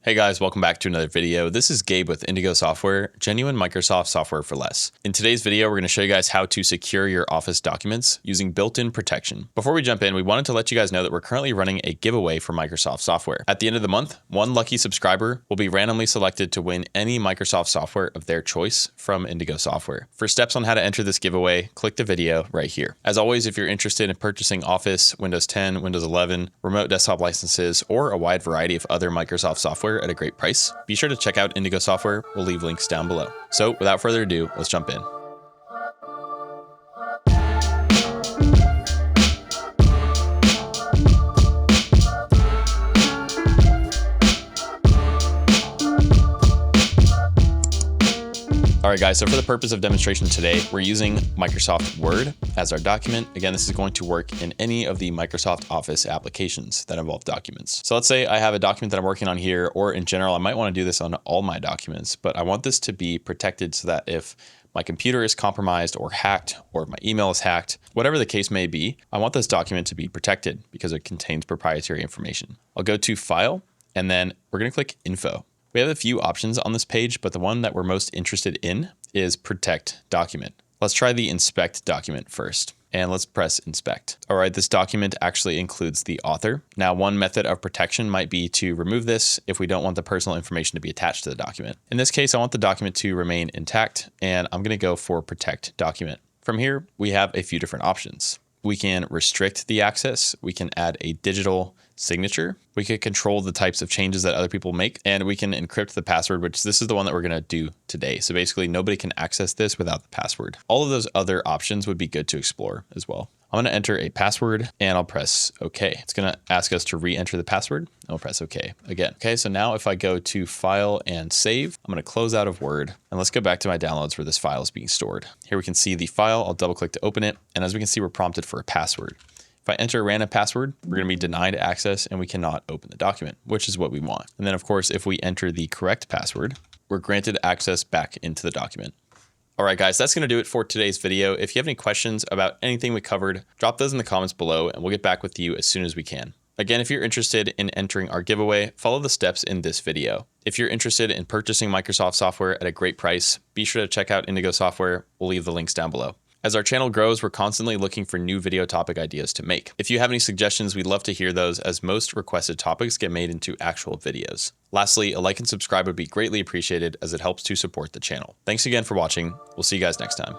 Hey guys, welcome back to another video. This is Gabe with Indigo Software, genuine Microsoft software for less. In today's video, we're going to show you guys how to secure your Office documents using built-in protection. Before we jump in, we wanted to let you guys know that we're currently running a giveaway for Microsoft software. At the end of the month, one lucky subscriber will be randomly selected to win any Microsoft software of their choice from Indigo Software. For steps on how to enter this giveaway, click the video right here. As always, if you're interested in purchasing Office, Windows 10, Windows 11, remote desktop licenses, or a wide variety of other Microsoft software at a great price, be sure to check out Indigo Software. We'll leave links down below. So without further ado, let's jump in. All right, guys, so for the purpose of demonstration today, we're using Microsoft Word as our document. Again, this is going to work in any of the Microsoft Office applications that involve documents. So let's say I have a document that I'm working on here, or in general, I might want to do this on all my documents, but I want this to be protected so that if my computer is compromised or hacked, or if my email is hacked, whatever the case may be, I want this document to be protected because it contains proprietary information. I'll go to File, and then we're going to click Info. We have a few options on this page, but the one that we're most interested in is Protect Document. Let's try the Inspect document first, and let's press Inspect. All right, this document actually includes the author. Now, one method of protection might be to remove this if we don't want the personal information to be attached to the document. In this case, I want the document to remain intact, and I'm going to go for Protect Document. From here, we have a few different options. We can restrict the access. We can add a digital signature. We could control the types of changes that other people make, and we can encrypt the password, which this is the one that we're going to do today. So basically nobody can access this without the password. All of those other options would be good to explore as well. I'm going to enter a password and I'll press OK. It's going to ask us to re-enter the password. And I'll press OK again. Okay, so now if I go to File and Save, I'm going to close out of Word, and let's go back to my downloads where this file is being stored. Here we can see the file. I'll double click to open it. And as we can see, we're prompted for a password. If I enter a random password, we're going to be denied access and we cannot open the document, which is what we want. And then of course, if we enter the correct password, we're granted access back into the document. All right, guys, that's going to do it for today's video. If you have any questions about anything we covered, drop those in the comments below and we'll get back with you as soon as we can. Again, if you're interested in entering our giveaway, follow the steps in this video. If you're interested in purchasing Microsoft software at a great price, be sure to check out Indigo Software. We'll leave the links down below. As our channel grows, we're constantly looking for new video topic ideas to make. If you have any suggestions, we'd love to hear those, as most requested topics get made into actual videos. Lastly, a like and subscribe would be greatly appreciated, as it helps to support the channel. Thanks again for watching. We'll see you guys next time.